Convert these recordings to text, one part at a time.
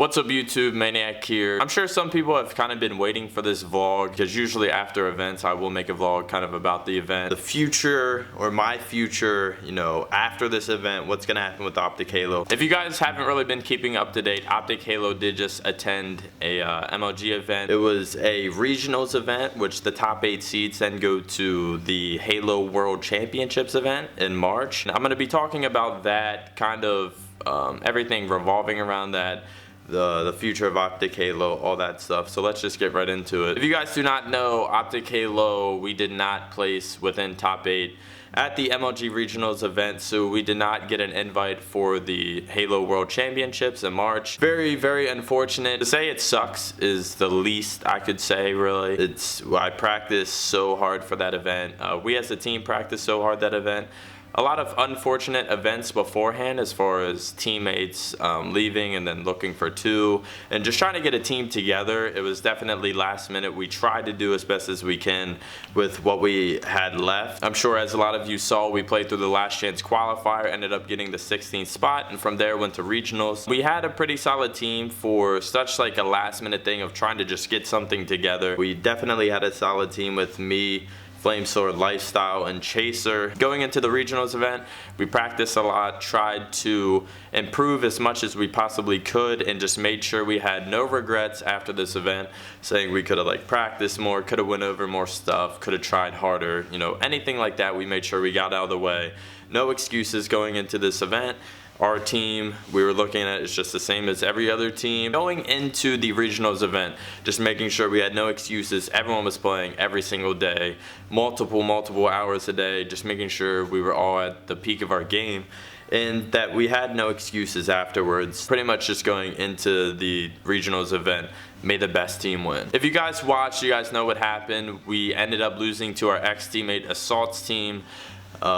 What's up YouTube, MaNiaC here. I'm sure some people have kind of been waiting for this vlog because usually after events I will make a vlog kind of about the event. The future, or my future, you know, after this event, what's going to happen with OPTIC Halo. If you guys haven't really been keeping up to date, OPTIC Halo did just attend a MLG event. It was a regionals event, which the top 8 seeds then go to the Halo World Championships event in March. I'm going to be talking about that, kind of everything revolving around that. The future of OPTIC Halo, all that stuff. So let's just get right into it. If you guys do not know, OPTIC Halo, we did not place within top 8 at the MLG Regionals event, so we did not get an invite for the Halo World Championships in March. Very, very unfortunate. To say it sucks is the least I could say, really. I practiced so hard for that event. We as a team practiced so hard that event. A lot of unfortunate events beforehand as far as teammates leaving and then looking for two and just trying to get a team together. It was definitely last minute. We tried to do as best as we can with what we had left. I'm sure as a lot of you saw, we played through the last chance qualifier, ended up getting the 16th spot, and from there went to regionals. We had a pretty solid team for such like a last minute thing of trying to just get something together. We definitely had a solid team with me, Flamesword, Lifestyle, and Chaser. Going into the regionals event, we practiced a lot, tried to improve as much as we possibly could, and just made sure we had no regrets after this event, saying we could have like practiced more, could have went over more stuff, could have tried harder, you know, anything like that. We made sure we got out of the way. No excuses going into this event. Our team, we were looking at, is just the same as every other team. Going into the regionals event, just making sure we had no excuses. Everyone was playing every single day, multiple hours a day, just making sure we were all at the peak of our game and that we had no excuses afterwards. Pretty much just going into the regionals event, may the best team win. If you guys watched, you guys know what happened. We ended up losing to our ex-teammate Assault's team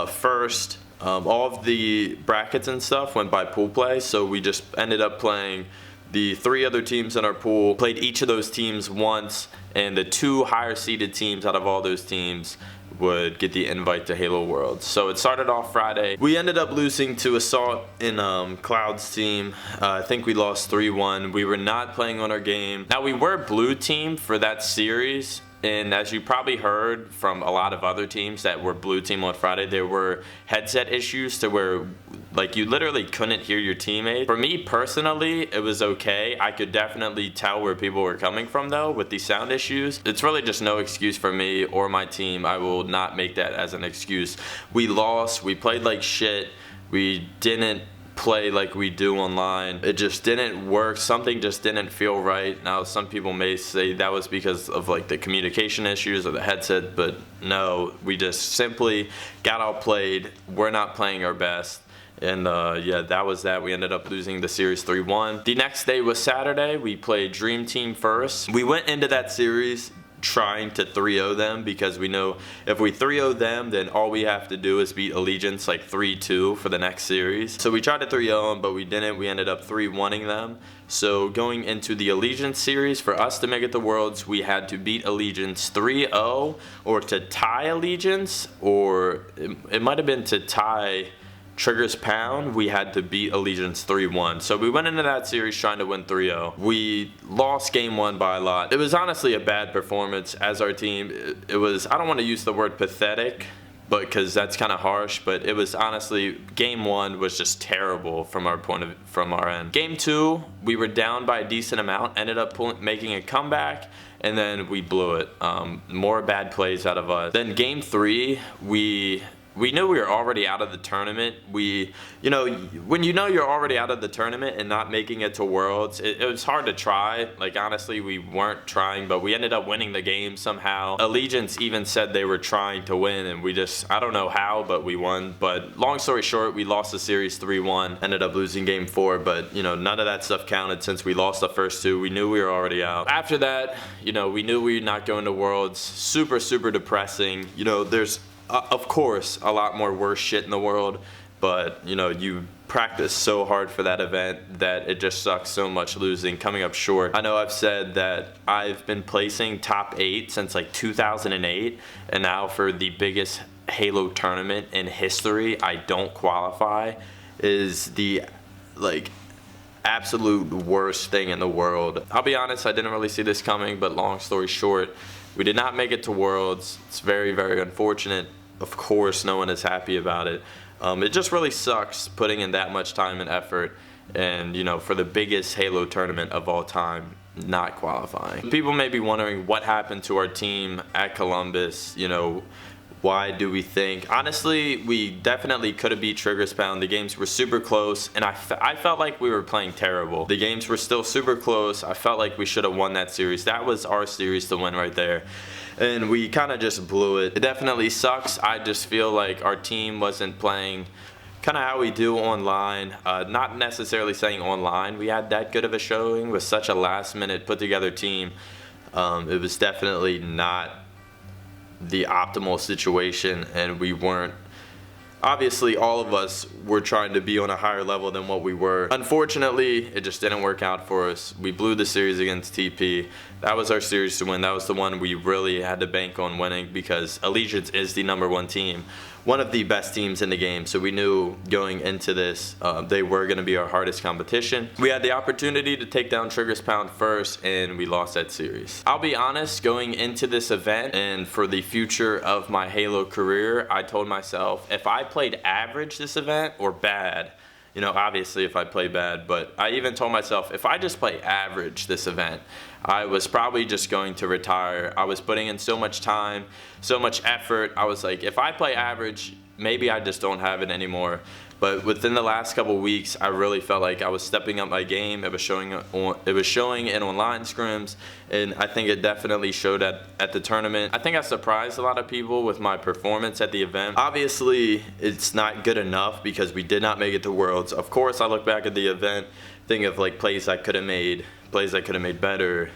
first. All of the brackets and stuff went by pool play, so we just ended up playing the 3 other teams in our pool, played each of those teams once, and the 2 higher seeded teams out of all those teams would get the invite to Halo World. So it started off Friday. We ended up losing to Assault in Cloud's team. I think we lost 3-1. We were not playing on our game. Now we were blue team for that series. And as you probably heard from a lot of other teams that were blue team on Friday, there were headset issues to where like you literally couldn't hear your teammate. For me personally, it was okay. I could definitely tell where people were coming from though with these sound issues. It's really just no excuse for me or my team. I will not make that as an excuse. We lost, we played like shit, we didn't play like we do online. It just didn't work. Something just didn't feel right. Now some people may say that was because of like the communication issues or the headset, but no, we just simply got outplayed. We're not playing our best. And yeah, that was that. We ended up losing the series 3-1. The next day was Saturday. We played Dream Team first. We went into that series trying to 3-0 them because we know if we 3-0 them, then all we have to do is beat Allegiance like 3-2 for the next series. So we tried to 3-0 them, but we didn't. We ended up 3-1ing them. So going into the Allegiance series, for us to make it to Worlds, we had to beat Allegiance 3-0 or to tie Allegiance, or it might have been to tie Trigger's Pound. We had to beat Allegiance 3-1. So we went into that series trying to win 3-0. We lost game 1 by a lot. It was honestly a bad performance as our team. It was, I don't want to use the word pathetic, but because that's kind of harsh, but it was honestly, game 1 was just terrible from our end. Game 2, we were down by a decent amount, ended up making a comeback, and then we blew it. More bad plays out of us. Then game 3, we knew we were already out of the tournament. You know, when you know you're already out of the tournament and not making it to Worlds, it was hard to try. Like, honestly, we weren't trying, but we ended up winning the game somehow. Allegiance even said they were trying to win, and we just, I don't know how, but we won. But long story short, we lost the series 3-1, ended up losing game 4, but, you know, none of that stuff counted since we lost the first 2. We knew we were already out. After that, you know, we knew we were not going to Worlds. Super, super depressing. You know, there's of course a lot more worse shit in the world, but you know, you practice so hard for that event that it just sucks so much losing, coming up short. I know I've said that I've been placing top 8 since like 2008, and now for the biggest Halo tournament in history I don't qualify is the like absolute worst thing in the world. I'll be honest, I didn't really see this coming, but long story short, we did not make it to Worlds. It's very, very unfortunate. Of course, no one is happy about it. It just really sucks putting in that much time and effort, and you know, for the biggest Halo tournament of all time, not qualifying. People may be wondering what happened to our team at Columbus. You know, why do we think? Honestly, we definitely could have beat Triggerspound. The games were super close, and I felt like we were playing terrible. The games were still super close. I felt like we should have won that series. That was our series to win right there. And we kind of just blew it. It definitely sucks. I just feel like our team wasn't playing kind of how we do online. Not necessarily saying online we had that good of a showing with such a last minute put together team. It was definitely not the optimal situation, and we weren't, obviously all of us were trying to be on a higher level than what we were. Unfortunately, it just didn't work out for us. We blew the series against TP. That was our series to win. That was the one we really had to bank on winning, because Allegiance is the #1 team, one of the best teams in the game. So we knew going into this, they were going to be our hardest competition. We had the opportunity to take down Triggerspound first, and we lost that series. I'll be honest, going into this event and for the future of my Halo career, I told myself if I played average this event or bad, you know, obviously if I play bad, but I even told myself if I just play average this event, I was probably just going to retire. I was putting in so much time, so much effort. I was like, if I play average, maybe I just don't have it anymore. But within the last couple weeks, I really felt like I was stepping up my game. It was showing in online scrims, and I think it definitely showed at the tournament. I think I surprised a lot of people with my performance at the event. Obviously, it's not good enough because we did not make it to Worlds. Of course, I look back at the event, think of like plays I could have made, plays I could have made better,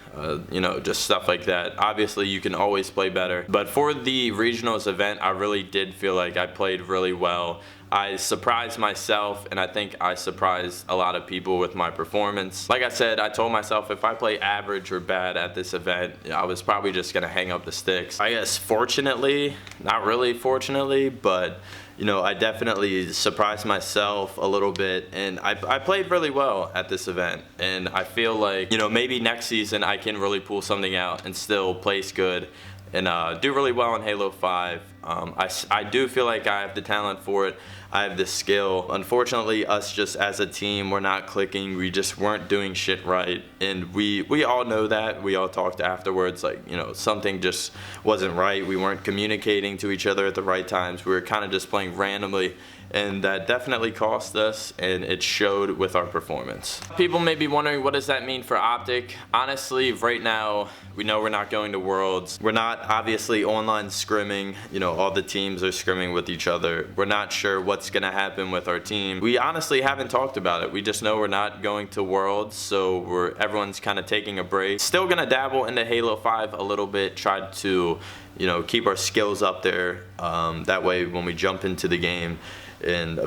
you know, just stuff like that. Obviously, you can always play better. But for the regionals event, I really did feel like I played really well. I surprised myself, and I think I surprised a lot of people with my performance. Like I said, I told myself if I play average or bad at this event, I was probably just gonna hang up the sticks. I guess fortunately, not really fortunately, but you know, I definitely surprised myself a little bit, and I played really well at this event, and I feel like, you know, maybe next season I can really pull something out and still place good and do really well in Halo 5. I do feel like I have the talent for it. I have the skill. Unfortunately, us just as a team, we're not clicking. We just weren't doing shit right, and we all know that. We all talked afterwards, like, you know, something just wasn't right. We weren't communicating to each other at the right times. We were kind of just playing randomly, and that definitely cost us, and it showed with our performance. People may be wondering, what does that mean for OPTIC? Honestly, right now, we know we're not going to Worlds. We're not obviously online scrimming. You know, all the teams are scrimming with each other. We're not sure what's gonna happen with our team. We honestly haven't talked about it. We just know we're not going to Worlds, so everyone's kind of taking a break. Still gonna dabble into Halo 5 a little bit, try to, you know, keep our skills up there. That way, when we jump into the game in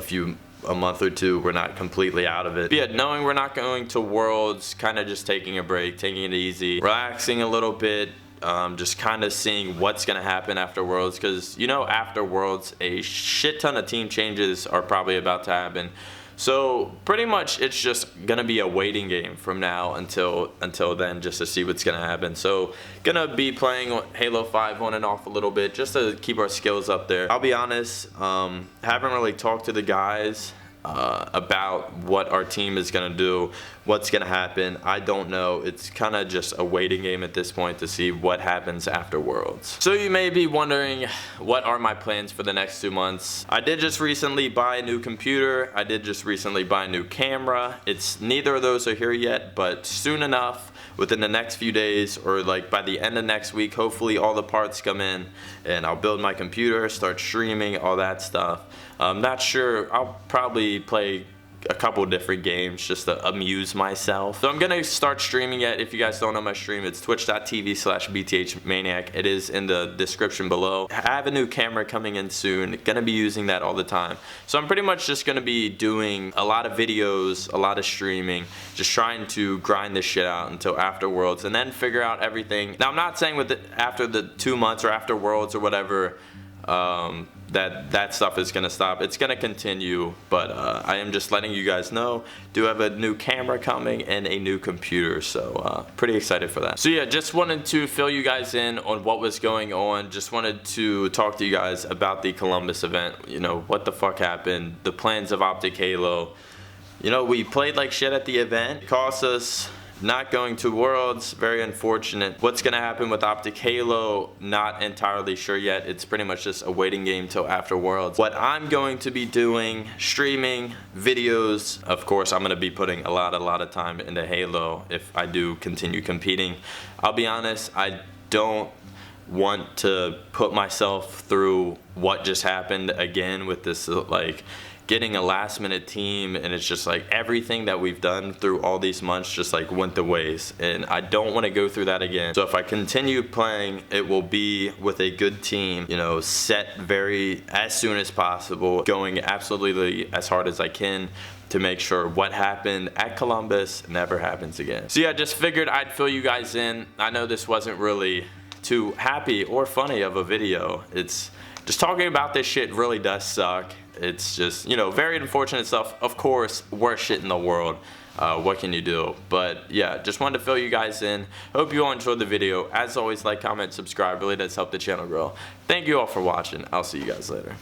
a month or two, we're not completely out of it. But yeah, knowing we're not going to Worlds, kind of just taking a break, taking it easy, relaxing a little bit, just kind of seeing what's going to happen after Worlds, because, you know, after Worlds, a shit ton of team changes are probably about to happen. So pretty much it's just gonna be a waiting game from now until then, just to see what's gonna happen. So gonna be playing Halo 5 on and off a little bit just to keep our skills up there. I'll be honest, haven't really talked to the guys about what our team is gonna do, what's gonna happen. I don't know. It's kind of just a waiting game at this point to see what happens after Worlds. So you may be wondering, what are my plans for the next 2 months? I did just recently buy a new computer. I did just recently buy a new camera. Neither of those are here yet, but soon enough, within the next few days, or like by the end of next week, hopefully all the parts come in and I'll build my computer, start streaming, all that stuff. I'm not sure. I'll probably play a couple different games just to amuse myself. So I'm gonna start streaming it. If you guys don't know my stream, it's twitch.tv/BTHMaNiaC. It is in the description below. I have a new camera coming in soon. Gonna be using that all the time. So I'm pretty much just gonna be doing a lot of videos, a lot of streaming, just trying to grind this shit out until after Worlds, and then figure out everything. Now I'm not saying after the 2 months or after Worlds or whatever, that stuff is gonna stop. It's gonna continue, but I am just letting you guys know. Do have a new camera coming and a new computer, so pretty excited for that. So yeah, just wanted to fill you guys in on what was going on. Just wanted to talk to you guys about the Columbus event. You know, what the fuck happened, the plans of OPTIC Halo. You know, we played like shit at the event. It cost us not going to Worlds, very unfortunate. What's gonna happen with OPTIC Halo, not entirely sure yet. It's pretty much just a waiting game till after Worlds. What I'm going to be doing, streaming, videos. Of course, I'm gonna be putting a lot of time into Halo if I do continue competing. I'll be honest, I don't want to put myself through what just happened again with this, like, getting a last minute team, and it's just like everything that we've done through all these months just like went to waste, and I don't want to go through that again. So if I continue playing, it will be with a good team, you know, set as soon as possible, going absolutely as hard as I can to make sure what happened at Columbus never happens again. So yeah, just figured I'd fill you guys in. I know this wasn't really too happy or funny of a video. It's just talking about this shit really does suck. It's just, you know, very unfortunate stuff. Of course, worst shit in the world. What can you do? But yeah, just wanted to fill you guys in. Hope you all enjoyed the video. As always, like, comment, subscribe. Really does help the channel grow. Thank you all for watching. I'll see you guys later.